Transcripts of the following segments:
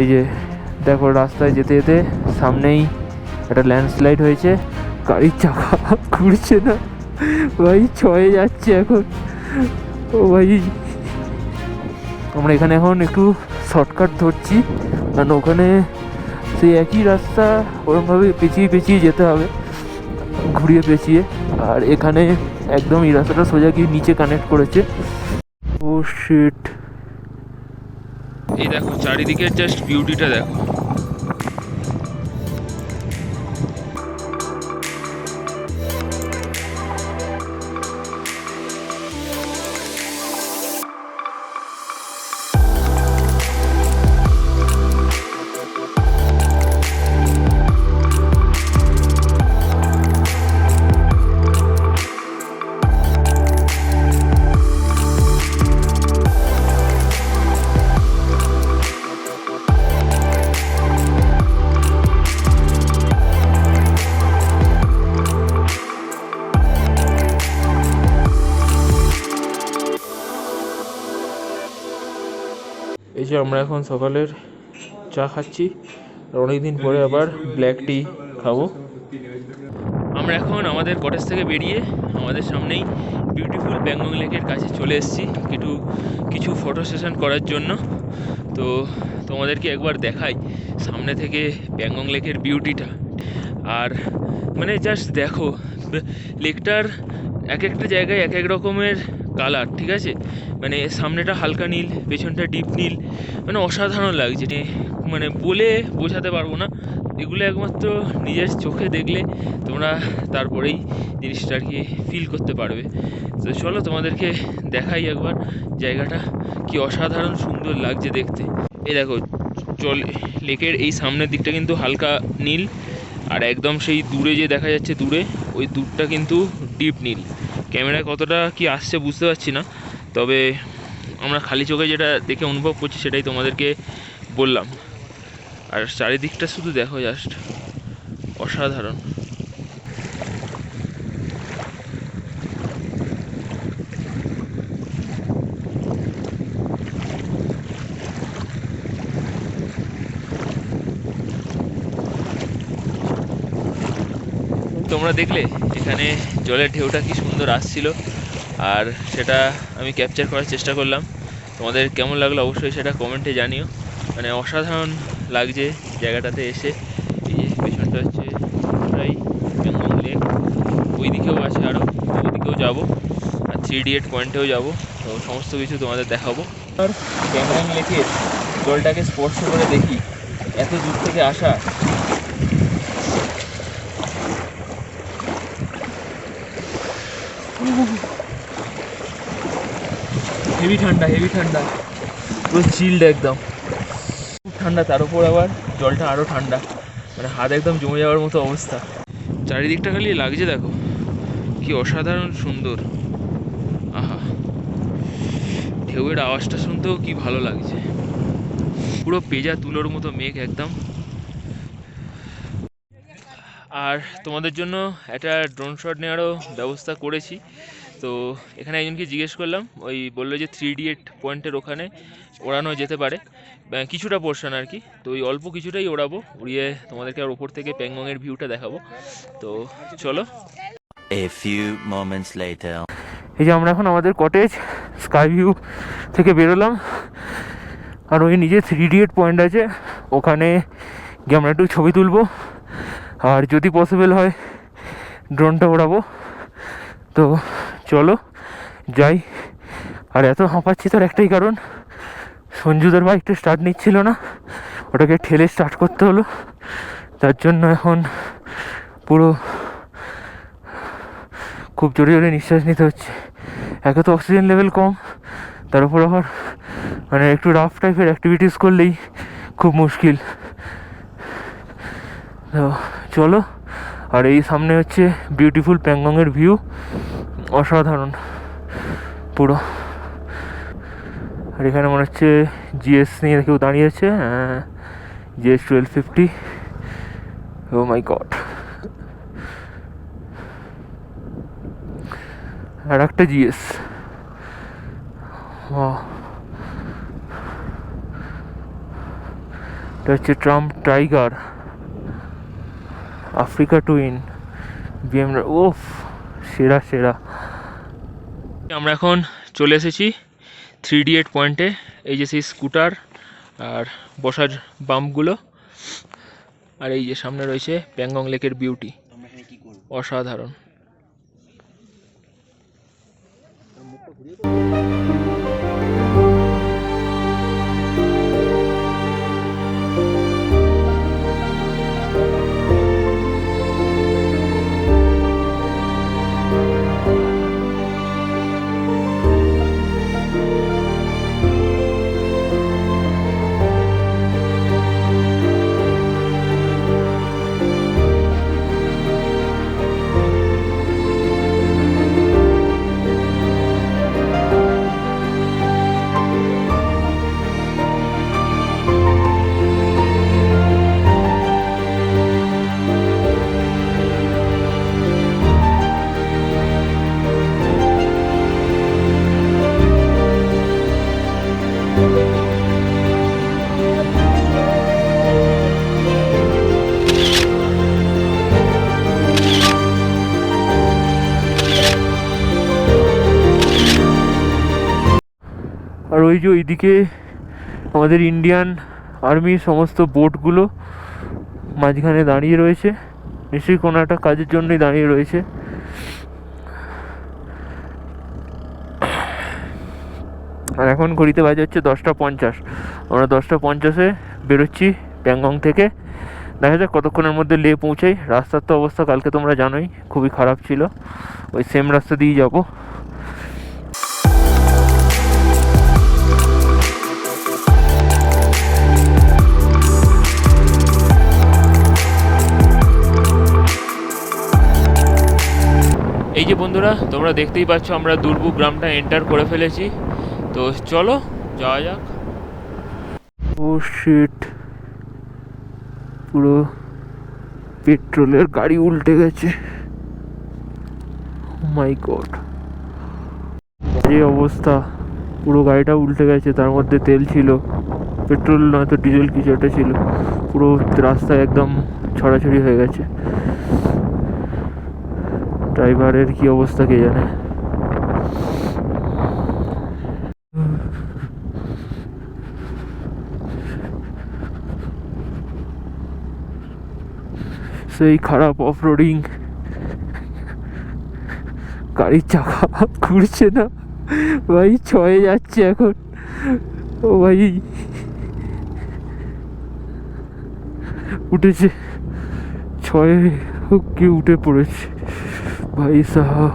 এই যে দেখো রাস্তায় যেতে যেতে সামনেই একটা ল্যান্ডস্লাইড হয়েছে, গাড়ির চাকা ঘুরছে না ভাই, ছয়ে যাচ্ছে এখন। ও ভাই, আমরা এখানে এখন একটু শর্টকাট ধরছি, কারণ ওখানে সেই একই রাস্তা ওরকমভাবে পেঁচিয়ে পেঁচিয়ে যেতে হবে, ঘুরিয়ে পেঁচিয়ে। আর এখানে একদম এই রাস্তাটা সোজা গিয়ে নিচে কানেক্ট করেছে। ও শিট, এই দেখো চারিদিকের জাস্ট বিউটিটা দেখো। এই যে আমরা এখন সকালের চা খাচ্ছি, আর অনেকদিন পরে আবার ব্ল্যাক টি খাবো। আমরা এখন আমাদের কটেজ থেকে বেরিয়ে আমাদের সামনেই বিউটিফুল প্যাংগং লেকের কাছে চলে এসেছি কিছু ফটো সেশন করার জন্য। তো তোমাদেরকে একবার দেখাই সামনে থেকে প্যাংগং লেকের বিউটিটা। আর মানে জাস্ট দেখো, লেকটার এক একটা জায়গায় এক এক রকমের কালার, ঠিক আছে? মানে সামনেটা হালকা নীল, পেছনটা ডিপ নীল, মানে অসাধারণ লাগছে, মানে বলে বোঝাতে পারবো না। এগুলো একমাত্র নিজের চোখে দেখলে তোমরা তারপরেই জিনিসটা আর কি ফিল করতে পারবে। তো চলো তোমাদেরকে দেখাই একবার জায়গাটা কি অসাধারণ সুন্দর লাগছে দেখতে। এই দেখো, লেকের এই সামনের দিকটা কিন্তু হালকা নীল, আর একদম সেই দূরে যে দেখা যাচ্ছে দূরে, ওই দূরটা কিন্তু ডিপ নীল। ক্যামেরায় কতটা কি আসছে বুঝতে পারছি না, তবে আমরা খালি চোখে যেটা দেখে অনুভব করছি সেটাই তোমাদেরকে বললাম। আর চারিদিকটা শুধু দেখো, জাস্ট অসাধারণ। তোমরা দেখলে এখানে জলের ঢেউটা কি সুন্দর আসছিল, আর সেটা আমি ক্যাপচার করার চেষ্টা করলাম। তোমাদের কেমন লাগলো অবশ্যই সেটা কমেন্টে জানিও। মানে অসাধারণ লাগছে জায়গাটাতে এসে। এই যে পেছনটা হচ্ছে প্রায় প্যাংগং লেক, ওই দিকেও আছে আরও, ওইদিকেও যাবো, আর 3D পয়েন্টেও যাবো। তো সমস্ত কিছু তোমাদের দেখাবো। আর প্যাংগং লেকের জলটাকে স্পর্শ করে দেখি, এত দূর থেকে আসা। হেভি ঠান্ডা, হেভি ঠান্ডা, পুরো চিল্ড একদম, খুব ঠান্ডা। তার উপর আবার জলটা আরও ঠান্ডা, মানে হাত একদম জমে যাওয়ার মতো অবস্থা। চারিদিকটা খালি লাগছে দেখো, কি অসাধারণ সুন্দর। আহা, ঢেউয়ের আওয়াজটা শুনতেও কি ভালো লাগছে। পুরো পেঁজা তুলোর মতো মেঘ একদম। আর তোমাদের জন্য একটা ড্রোন শট নেওয়ারও ব্যবস্থা করেছি। তো এখানে একজনকে জিজ্ঞেস করলাম, ওই বললো যে 3D পয়েন্টের ওখানে ওড়ানো যেতে পারে, কিছুটা পোর্শন আর কি। তো ওই অল্প কিছুটাই ওড়াবো, উড়িয়ে তোমাদেরকে আর ওপর থেকে প্যাংগংয়ের ভিউটা দেখাবো। তো চলো। A few moments later. এই যে আমরা এখন আমাদের কটেজ স্কাই ভিউ থেকে বেরোলাম, আর ওই নিজে 3D পয়েন্ট আছে, ওখানে গিয়ে আমরা একটু ছবি তুলবো, আর যদি পসিবল হয় ড্রোনটা ওড়াবো। তো চলো যাই। আর এত হাঁপাচ্ছি তার একটাই কারণ, সঞ্জুদের বাইকটা স্টার্ট নিচ্ছিল না, ওটাকে ঠেলে স্টার্ট করতে হলো। তার জন্য এখন পুরো খুব জোরে জোরে নিঃশ্বাস নিতে হচ্ছে। একে তো অক্সিজেন লেভেল কম, তার উপর আবার মানে একটু রাফ টাইপের অ্যাক্টিভিটিস করলেই খুব মুশকিল। তো চলো। আর এই সামনে হচ্ছে বিউটিফুল প্যাংগংয়ের ভিউ, অসাধারণ পুরো। আর এখানে মনে হচ্ছে জিএস নিয়ে কেউ দাঁড়িয়েছে, জিএস 1250। ও মাই গড, আর একটা জিএস। এটা হচ্ছে Triumph Tiger, Africa twin, BMW. ওফ, সেরা সেরা। আমরা এখন চলে এসেছি 3D8 পয়েন্টে। এই যে সেই স্কুটার আর বসার বাম্পগুলো, আর এই যে সামনে রয়েছে প্যাংগং লেকের বিউটি, অসাধারণ। আর ওই যে ওইদিকে আমাদের ইন্ডিয়ান আর্মির সমস্ত বোটগুলো মাঝখানে দাঁড়িয়ে রয়েছে, নিশ্চয়ই কোনো একটা কাজের জন্যই দাঁড়িয়ে রয়েছে। আর এখন ঘড়িতে বাজে হচ্ছে 10:50। আমরা 10:50-এ বেরোচ্ছি প্যাংগং থেকে। দেখা যাক কতক্ষণের মধ্যে লে পৌঁছাই। রাস্তার তো অবস্থা কালকে তোমরা জানোই, খুবই খারাপ ছিল। ওই সেম রাস্তা দিয়েই যাবো। এই যে বন্ধুরা, তোমরা দেখতেই পাচ্ছ আমরা দুর্বু গ্রামটা এন্টার করে ফেলেছি। তো চলো যাওয়া যাক। ও শিট, পুরো পেট্রোলের গাড়ি উল্টে গেছে। মাই গড, এই অবস্থা, পুরো গাড়িটা উল্টে গেছে। তার মধ্যে তেল ছিল, পেট্রোল নয়তো ডিজেল কিছু একটা ছিল। পুরো রাস্তায় একদম ছড়াছড়ি হয়ে গেছে। ড্রাইভারের কি অবস্থা কে জানে। সেই খারাপ অফ রোডিং, গাড়ির চাকা ঘুরছে না ভাই, 6-এ যাচ্ছে এখন। ও ভাই, উঠেছে 6-এ, কি উঠে পড়েছে ভাই সাহাব।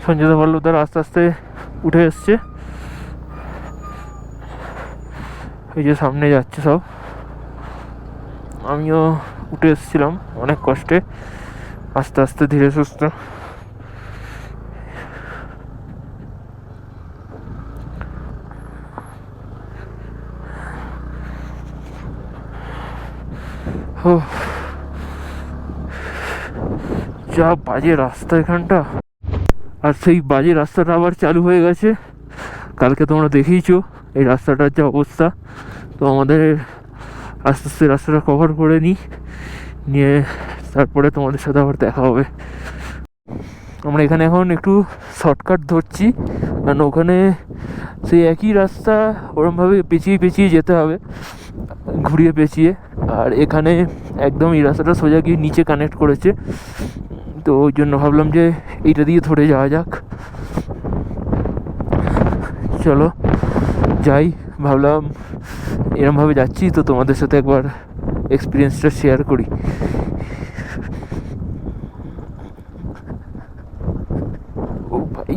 সঞ্জয় বল্লভদার আস্তে আস্তে উঠে এসছে। এই যে সামনে যাচ্ছে সব, আমিও উঠে এসেছিলাম অনেক কষ্টে, আস্তে আস্তে ধীরে সুস্থ। যা বাজে রাস্তা এখানটা, আর সেই বাজে রাস্তাটা আবার চালু হয়ে গেছে। কালকে তোমরা দেখেইছো এই রাস্তাটার যা অবস্থা। তো আমাদের আস্তে আস্তে রাস্তাটা কভার করে নিয়ে তারপরে তোমাদের সাথে আবার দেখা হবে। আমরা এখানে এখন একটু শর্টকাট ধরছি, কারণ ওখানে সেই একই রাস্তা ওরমভাবে পেঁচিয়ে পেঁচিয়ে যেতে হবে, ঘুরিয়ে পেঁচিয়ে। আর এখানে একদম এই রাস্তাটা সোজা গিয়ে নিচে কানেক্ট করেছে। তো ওই জন্য ভাবলাম যে এইটা দিয়ে ধরে যাওয়া যাক। চলো যাই, ভাবলাম এরমভাবে যাচ্ছি তো তোমাদের সাথে একবার এক্সপিরিয়েন্সটা শেয়ার করি। ও ভাই,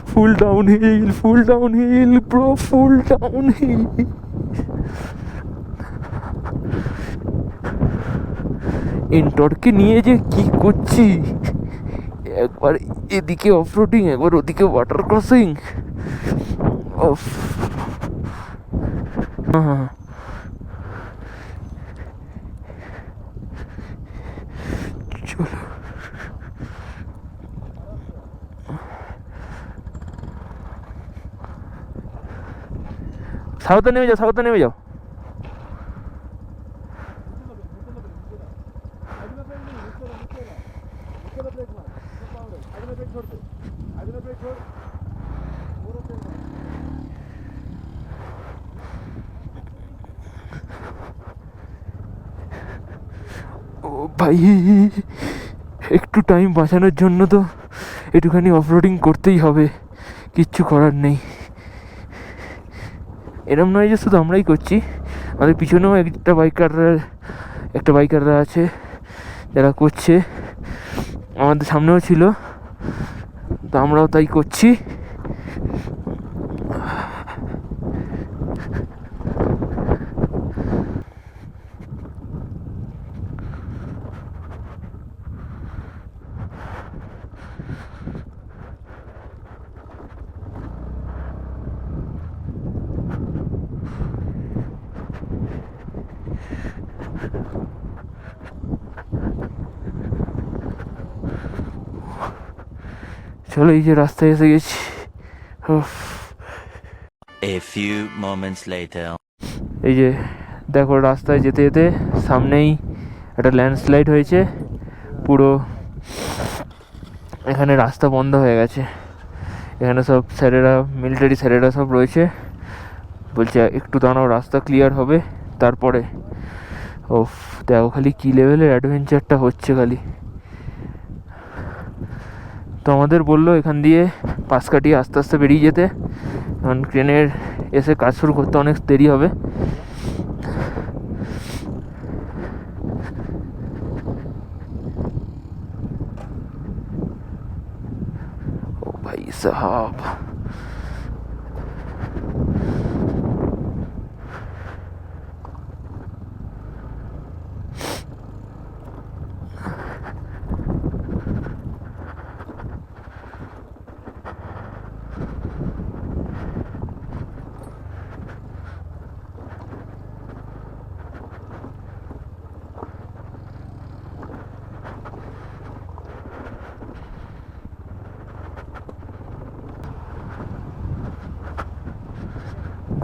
full down hill bro, full down hill. এন্টর্ককে নিয়ে যে কি করছি, একবার এদিকে অফরোডিং, একবার ওদিকে ওয়াটার ক্রসিং। চলো সাউথে নেমে যাও, সাউথে নেমে যাও। ও ভাই, একটু টাইম বাঁচানোর জন্য তো একটুখানি অফরোডিং করতেই হবে, কিচ্ছু করার নেই। এরম নয় যে শুধু আমরাই করছি, আমাদের পিছনেও একটা বাইকাররা আছে যারা করছে, আমাদের সামনেও ছিল, তো আমরাও তাই করছি। চলো, এই যে রাস্তায় এসে গেছি। উফ। A few moments later. এই যে দেখো, রাস্তায় যেতে যেতে সামনেই একটা ল্যান্ডস্লাইড হয়েছে, পুরো এখানে রাস্তা বন্ধ হয়ে গেছে। এখানে সব স্যারেরা, মিলিটারি স্যারেরা সব রয়েছে, বলছে একটু দাঁড়াও, রাস্তা ক্লিয়ার হবে তারপরে। ওফ, দেখো খালি কী লেভেলের অ্যাডভেঞ্চারটা হচ্ছে খালি। তো আমাদের বললো এখান দিয়ে পাশ কাটিয়ে আস্তে আস্তে বেরিয়ে যেতে, কারণ ট্রেনের এসে কাজ শুরু করতে অনেক দেরি হবে। ও ভাই সাহাব,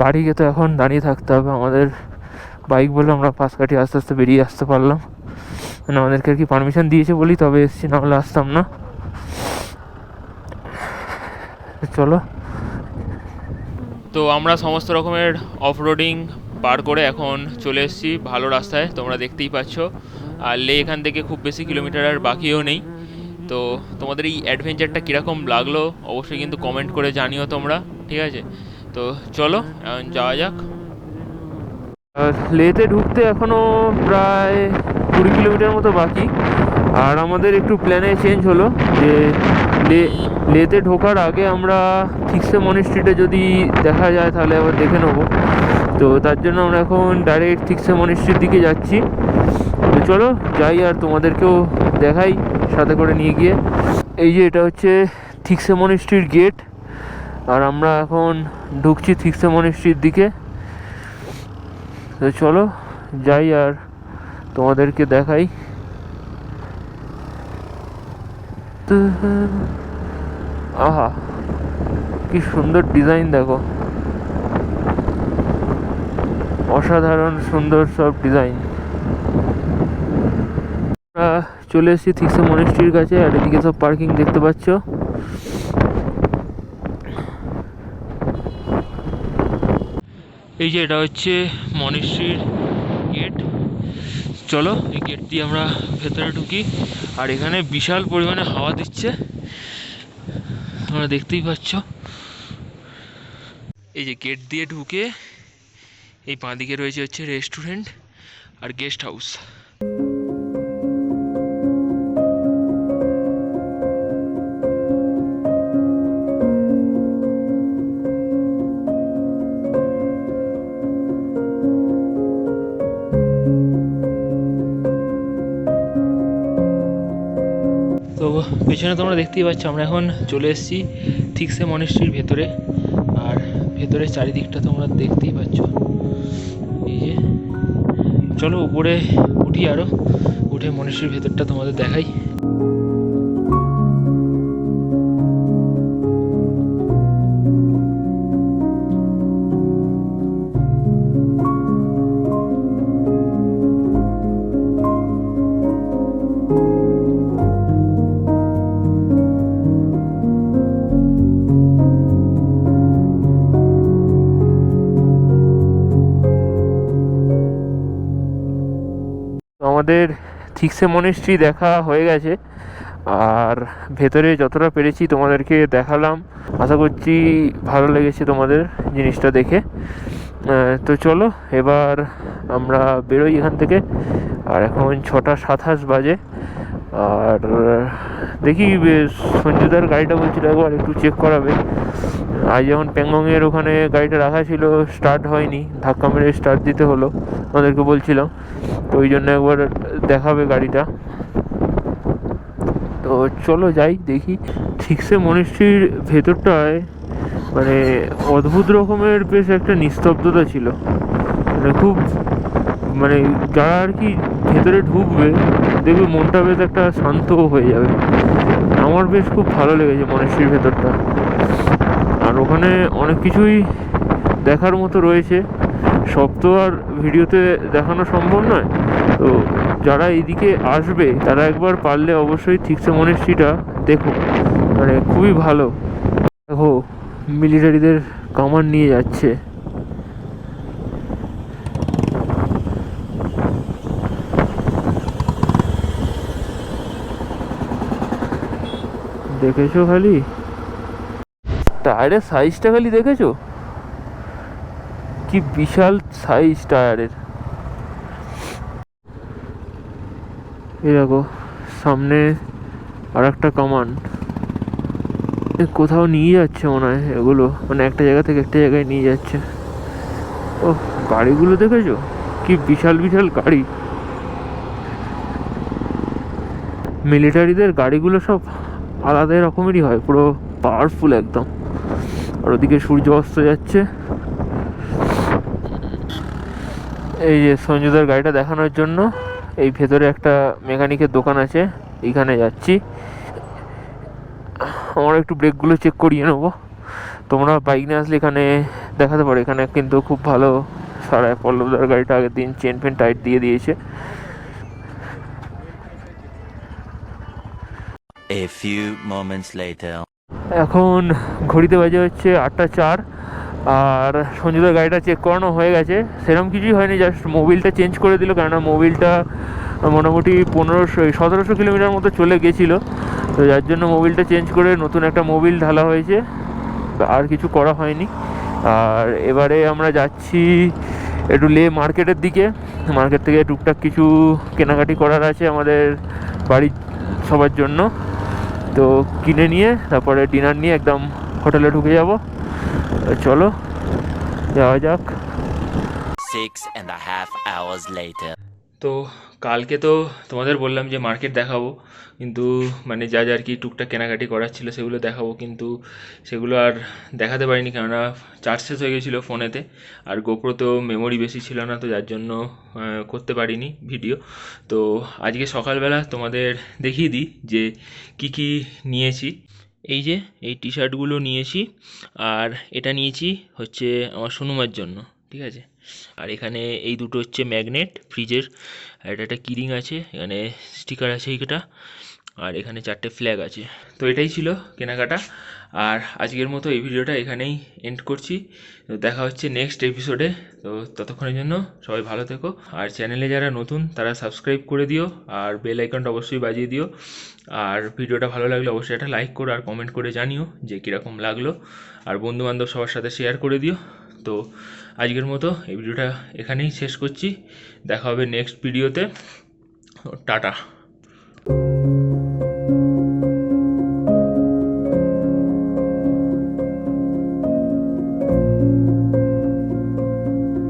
গাড়িকে তো এখন দাঁড়িয়ে থাকতে হবে আমাদের। বাইক বলে আমরা পাশ কাটিয়ে আস্তে আস্তে বেরিয়ে আসতে পারলাম, মানে আমাদেরকে আর কি পারমিশন দিয়েছে বলি তবে এসছি, না হলে আসতাম না। চলো। তো আমরা সমস্ত রকমের অফরোডিং পার করে এখন চলে এসেছি ভালো রাস্তায়, তোমরা দেখতেই পাচ্ছ। আর লে এখান থেকে খুব বেশি কিলোমিটার আর বাকিও নেই। তো তোমাদের এই অ্যাডভেঞ্চারটা কীরকম লাগলো অবশ্যই কিন্তু কমেন্ট করে জানিও তোমরা, ঠিক আছে? তো চলো এখন যাওয়া যাক। লেতে ঢুকতে এখনও প্রায় 20 কিলোমিটার মতো বাকি। আর আমাদের একটু প্ল্যানে চেঞ্জ হলো যে লেতে ঢোকার আগে আমরা ঠিকসে মনিস্ট্রিটে যদি দেখা যায় তাহলে আবার দেখে নেবো। তো তার জন্য আমরা এখন ডাইরেক্ট ঠিকসে মনিস্ট্রির দিকে যাচ্ছি। তো চলো যাই আর তোমাদেরকেও দেখাই সাথে করে নিয়ে গিয়ে। এই যে এটা হচ্ছে ঠিকসে মনিস্ট্রির গেট, আর আমরা এখন ঢুকছি ঠিকসে মনিস্ট্রির দিকে। তো চলো যাই আর তোমাদেরকে দেখাই। আহা, কি সুন্দর ডিজাইন দেখো, অসাধারণ সুন্দর সব ডিজাইন। আমরা চলে এসেছি ঠিকসে মনিস্ট্রির কাছে, আর এদিকে সব পার্কিং দেখতে পাচ্ছ। এই যে এটা হচ্ছে মনিস্ট্রির গেট। চলো এই গেট দিয়ে আমরা ভেতরে ঢুকি। আর এখানে বিশাল পরিমাণে হাওয়া দিচ্ছে, তোমরা দেখতেই পাচ্ছ। এই যে গেট দিয়ে ঢুকে এই বাঁদিকে রয়েছে হচ্ছে রেস্টুরেন্ট আর গেস্ট হাউস। তো পেছনে তোমরা দেখতেই পাচ্ছ আমরা এখন চলে এসেছি ঠিকসে মনিস্ট্রির ভেতরে। আর ভেতরের চারিদিকটা তোমরা দেখতেই পাচ্ছ। এই যে চলো উপরে উঠি, আরও উঠে মনিস্ট্রির ভেতরটা তোমাদের দেখাই। আমাদের ঠিকসে মনেস্ট্রি দেখা হয়ে গেছে, আর ভেতরে যতটা পেরেছি তোমাদেরকে দেখালাম। আশা করছি ভালো লেগেছে তোমাদের জিনিসটা দেখে। তো চলো এবার আমরা বেরোই এখান থেকে। আর এখন 6:27 বাজে। আর দেখি সঞ্জুদার গাড়িটা বলছিল একবার একটু চেক করাবে। আজ যখন প্যাংগংয়ের ওখানে গাড়িটা রাখা ছিল, স্টার্ট হয়নি, ধাক্কা মেরে স্টার্ট দিতে হলো, ওদেরকে বলছিলাম। তো ওই জন্য একবার দেখাবে গাড়িটা। তো চলো যাই দেখি। ঠিকসে মনেস্ট্রির ভেতরটায় মানে অদ্ভুত রকমের বেশ একটা নিস্তব্ধতা ছিল। মানে খুব মানে যারা আর কি ভেতরে ঢুকবে দেখবে মনটা বেশ একটা শান্ত হয়ে যাবে। আমার বেশ খুব ভালো লেগেছে মনেস্ট্রির ভেতরটা। আর ওখানে অনেক কিছুই দেখার মতো রয়েছে, সব তো আর ভিডিওতে দেখানো সম্ভব নয়। তো যারা এইদিকে আসবে তারা একবার পারলে অবশ্যই ঠিকসে মনেস্ট্রিটা দেখো, মানে খুবই ভালো। দেখো মিলিটারিদের কামান নিয়ে যাচ্ছে। দেখেছো খালি টায়ারের সাইজটা, খালি দেখেছো কি বিশাল সাইজ টায়ারের। এই দেখো সামনে আর একটা কামান, কোথাও নিয়ে যাচ্ছে মনে হয় এগুলো, মানে একটা জায়গা থেকে একটা জায়গায় নিয়ে যাচ্ছে। ও গাড়িগুলো দেখেছো কি বিশাল বিশাল গাড়ি। মিলিটারিদের গাড়িগুলো সব আলাদা রকমেরই হয়, পুরো পাওয়ারফুল একদম। আর ওদিকে সূর্য অস্ত যাচ্ছে। এই যে সঞ্জুদার গাড়িটা দেখানোর জন্য এই ভেতরে একটা মেকানিকের দোকান আছে, এইখানে যাচ্ছি। আমরা একটু ব্রেকগুলো চেক করিয়ে নেবো। তোমরা বাইক নিয়ে আসলে এখানে দেখাতে পারো। এখানে কিন্তু খুব ভালো সারায়। পল্লবদার গাড়িটা আগের দিন চেন ফেন টাইট দিয়ে দিয়েছে। A few moments later. এখন ঘড়িতে বাজে হচ্ছে 8:04। আর সঞ্জুদার গাড়িটা চেক করানো হয়ে গেছে, সেরকম কিছুই হয়নি, জাস্ট মোবিলটা চেঞ্জ করে দিল। কেননা মোবিলটা মোটামুটি 1700 কিলোমিটার মতো চলে গেছিলো, তো যার জন্য মোবিলটা চেঞ্জ করে নতুন একটা মোবিল ঢালা হয়েছে, আর কিছু করা হয়নি। আর এবারে আমরা যাচ্ছি একটু লে মার্কেটের দিকে। মার্কেট থেকে টুকটাক কিছু কেনাকাটি করার আছে আমাদের বাড়ির সবার জন্য। তো কিনে নিয়ে তারপরে ডিনার নিয়ে একদম হোটেলে ঢুকে যাব। চলো যাওয়া যাক। 6.5 hours later. তো কালকে তো তোমাদের বললাম যে মার্কেট দেখাবো, কিন্তু মানে যা যা আর কি টুকটাক কেনাকাটি করার ছিল সেগুলো দেখাবো, কিন্তু সেগুলো আর দেখাতে পারিনি, কেননা চার্জ শেষ হয়ে গেছিলো ফোনেতে। আর গোপ্রোতেও মেমোরি বেশি ছিল না, তো যার জন্য করতে পারিনি ভিডিও। তো আজকে সকালবেলা তোমাদের দেখিয়ে দিই যে কি কি নিয়েছি। এই যে এই টি শার্টগুলো নিয়েছি, আর এটা নিয়েছি হচ্ছে আমার সুনুমার জন্য, ঠিক আছে। আর এখানে এই দুটো হচ্ছে ম্যাগনেট ফ্রিজের, আর এটা একটা কিরিং আছে, এখানে স্টিকার আছে এইটা, আর এখানে 4টে ফ্ল্যাগ আছে। তো এটাই ছিল কেনাকাটা। আর আজকের মতো এই ভিডিওটা এখানেই এন্ড করছি। তো দেখা হচ্ছে নেক্সট এপিসোডে। তো ততক্ষণের জন্য সবাই ভালো থেকো। আর চ্যানেলে যারা নতুন তারা সাবস্ক্রাইব করে দিও, আর বেল আইকনটা অবশ্যই বাজিয়ে দিও। আর ভিডিওটা ভালো লাগলে অবশ্যই একটা লাইক করো, আর কমেন্ট করে জানিও যে কীরকম লাগলো। আর বন্ধুবান্ধব সবার সাথে শেয়ার করে দিও। তো আজকের মতো এই ভিডিওটা এখানেই শেষ করছি। দেখা হবে নেক্সট ভিডিওতে। টাটা।